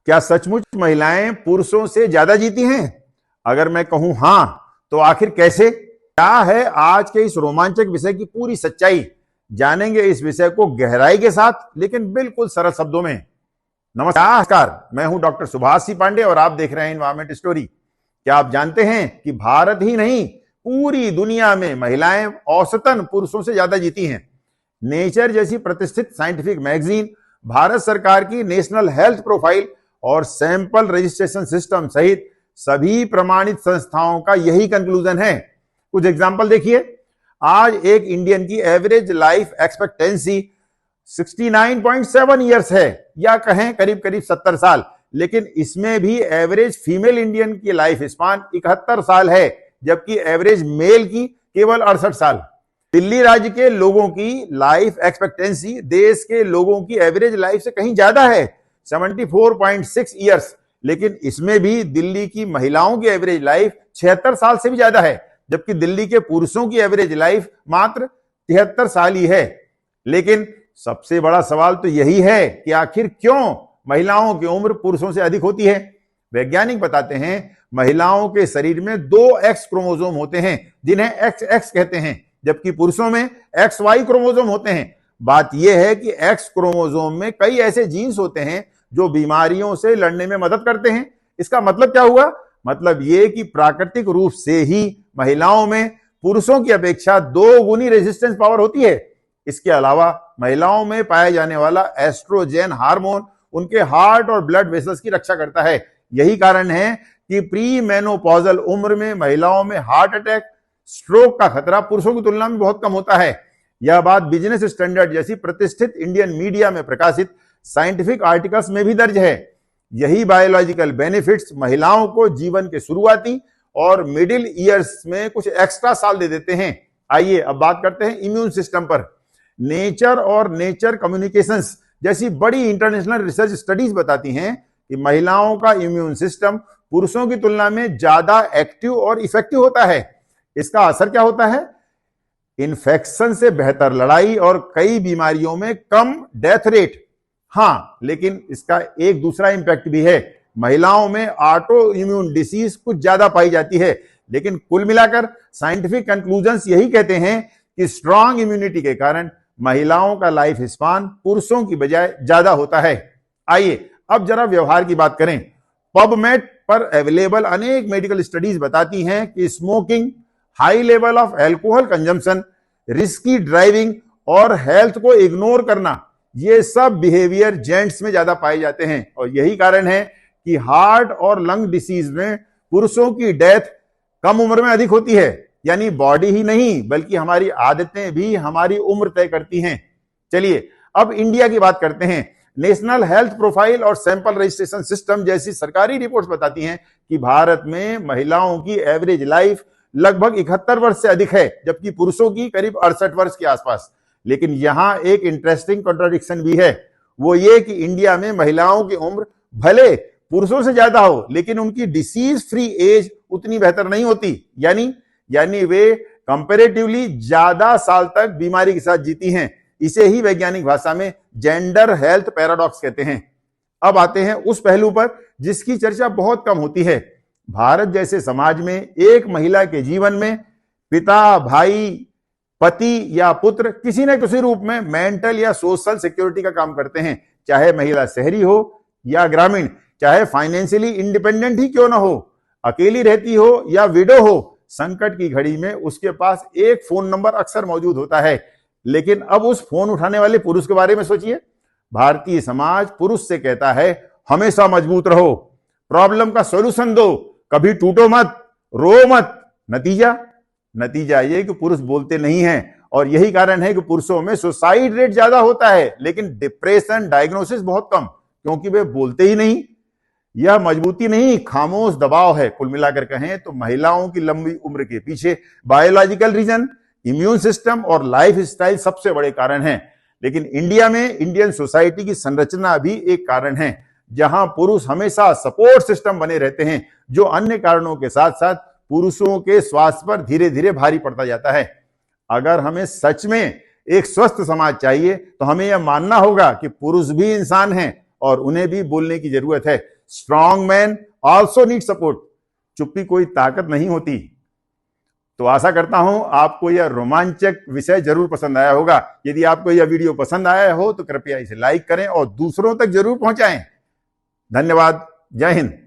क्या सचमुच महिलाएं पुरुषों से ज्यादा जीती हैं? अगर मैं कहूं हां, तो आखिर कैसे? क्या है आज के इस रोमांचक विषय की पूरी सच्चाई? जानेंगे इस विषय को गहराई के साथ, लेकिन बिल्कुल सरल शब्दों में। नमस्कार, मैं हूं डॉक्टर सुभाष सी पांडे और आप देख रहे हैं एनवायरमेंट स्टोरी। क्या आप जानते हैं कि भारत ही नहीं, पूरी दुनिया में महिलाएं औसतन पुरुषों से ज्यादा जीती हैं? नेचर जैसी प्रतिष्ठित साइंटिफिक मैगजीन, भारत सरकार की नेशनल हेल्थ प्रोफाइल और सैंपल रजिस्ट्रेशन सिस्टम सहित सभी प्रमाणित संस्थाओं का यही कंक्लूजन है। कुछ एग्जांपल देखिए। आज एक इंडियन की एवरेज लाइफ एक्सपेक्टेंसी 69.7 ईयर्स है, या कहें करीब करीब 70 साल, लेकिन इसमें भी एवरेज फीमेल इंडियन की लाइफ स्पान 71 साल है, जबकि एवरेज मेल की केवल 68 साल। दिल्ली राज्य के लोगों की लाइफ एक्सपेक्टेंसी देश के लोगों की एवरेज लाइफ से कहीं ज्यादा है, 74.6 ईयर्स, लेकिन इसमें भी दिल्ली की महिलाओं की एवरेज लाइफ 76 साल से भी ज्यादा है, जबकि दिल्ली के पुरुषों की एवरेज लाइफ मात्र 73 साल ही है। लेकिन सबसे बड़ा सवाल तो यही है कि आखिर क्यों महिलाओं की उम्र पुरुषों से अधिक होती है? वैज्ञानिक बताते हैं, महिलाओं के शरीर में 2 एक्स क्रोमोसोम होते हैं, जिन्हें XX कहते हैं, जबकि पुरुषों में XY क्रोमोसोम होते हैं। बात यह है कि X क्रोमोसोम में कई ऐसे जीन्स होते हैं जो बीमारियों से लड़ने में मदद करते हैं। इसका मतलब क्या हुआ? मतलब यह कि प्राकृतिक रूप से ही महिलाओं में पुरुषों की अपेक्षा 2 गुनी रेजिस्टेंस पावर होती है। इसके अलावा महिलाओं में पाया जाने वाला एस्ट्रोजेन हार्मोन उनके हार्ट और ब्लड वेसल्स की रक्षा करता है। यही कारण है कि प्री मेनोपॉजल उम्र में महिलाओं में हार्ट अटैक, स्ट्रोक का खतरा पुरुषों की तुलना में बहुत कम होता है। यह बात बिजनेस स्टैंडर्ड जैसी प्रतिष्ठित इंडियन मीडिया में प्रकाशित साइंटिफिक आर्टिकल्स में भी दर्ज है। यही बायोलॉजिकल बेनिफिट्स महिलाओं को जीवन के शुरुआती और मिडिल ईयर्स में कुछ एक्स्ट्रा साल दे देते हैं। आइए अब बात करते हैं इम्यून सिस्टम पर। नेचर और नेचर कम्युनिकेशंस जैसी बड़ी इंटरनेशनल रिसर्च स्टडीज बताती हैं कि महिलाओं का इम्यून सिस्टम पुरुषों की तुलना में ज्यादा एक्टिव और इफेक्टिव होता है। इसका असर क्या होता है? इन्फेक्शन से बेहतर लड़ाई और कई बीमारियों में कम डेथ रेट। हां, लेकिन इसका एक दूसरा इंपैक्ट भी है। महिलाओं में ऑटो इम्यून डिसीज कुछ ज्यादा पाई जाती है, लेकिन कुल मिलाकर साइंटिफिक कंक्लूजन्स यही कहते हैं कि स्ट्रांग इम्यूनिटी के कारण महिलाओं का लाइफ स्पान पुरुषों की बजाय ज्यादा होता है। आइए अब जरा व्यवहार की बात करें। पबमेड पर अवेलेबल अनेक मेडिकल स्टडीज बताती हैं कि smoking, high level of alcohol consumption, risky driving और हेल्थ को इग्नोर करना, ये सब बिहेवियर जेंट्स में ज्यादा पाए जाते हैं। और यही कारण है कि हार्ट और लंग डिसीज में पुरुषों की डेथ कम उम्र में अधिक होती है। यानी बॉडी ही नहीं, बल्कि हमारी आदतें भी हमारी उम्र तय करती हैं। चलिए अब इंडिया की बात करते हैं। नेशनल हेल्थ प्रोफाइल और सैंपल रजिस्ट्रेशन सिस्टम जैसी सरकारी रिपोर्ट्स बताती हैं कि भारत में महिलाओं की एवरेज लाइफ लगभग 71 वर्ष से अधिक है, जबकि पुरुषों की करीब 68 वर्ष के आसपास। लेकिन यहां एक इंटरेस्टिंग कॉन्ट्राडिक्शन भी है। वो ये कि इंडिया में महिलाओं की उम्र भले पुरुषों से ज्यादा हो, लेकिन उनकी डिसीज फ्री एज उतनी बेहतर नहीं होती। यानी वे कंपैरेटिवली ज्यादा साल तक बीमारी के साथ जीती हैं। इसे ही वैज्ञानिक भाषा में जेंडर हेल्थ पैराडॉक्स कहते हैं। अब आते हैं उस पहलू पर जिसकी चर्चा बहुत कम होती है। भारत जैसे समाज में एक महिला के जीवन में पिता, भाई, पति या पुत्र किसी न किसी रूप में मेंटल या सोशल सिक्योरिटी का काम करते हैं, चाहे महिला शहरी हो या ग्रामीण, चाहे फाइनेंशियली इंडिपेंडेंट ही क्यों ना हो, अकेली रहती हो या विडो हो, संकट की घड़ी में उसके पास एक फोन नंबर अक्सर मौजूद होता है। लेकिन अब उस फोन उठाने वाले पुरुष के बारे में सोचिए। भारतीय समाज पुरुष से कहता है, हमेशा मजबूत रहो, प्रॉब्लम का सॉल्यूशन दो, कभी टूटो मत, रो मत। नतीजा ये कि पुरुष बोलते नहीं हैं, और यही कारण है कि पुरुषों में सुसाइड रेट ज्यादा होता है, लेकिन डिप्रेशन डायग्नोसिस बहुत कम, क्योंकि वे बोलते ही नहीं। यह मजबूती नहीं, खामोश दबाव है। कुल मिलाकर कहें तो महिलाओं की लंबी उम्र के पीछे बायोलॉजिकल रीजन, इम्यून सिस्टम और लाइफ स्टाइल सबसे बड़े कारण हैं। लेकिन इंडिया में इंडियन सोसाइटी की संरचना भी एक कारण है, जहां पुरुष हमेशा सपोर्ट सिस्टम बने रहते हैं, जो अन्य कारणों के साथ साथ पुरुषों के स्वास्थ्य पर धीरे धीरे भारी पड़ता जाता है। अगर हमें सच में एक स्वस्थ समाज चाहिए तो हमें यह मानना होगा कि पुरुष भी इंसान हैं और उन्हें भी बोलने की जरूरत है। Strong man also need support. चुप्पी कोई ताकत नहीं होती। तो आशा करता हूं आपको यह रोमांचक विषय जरूर पसंद आया होगा। यदि आपको यह वीडियो पसंद आया हो तो कृपया इसे लाइक करें और दूसरों तक जरूर पहुंचाएं। धन्यवाद। जय हिंद।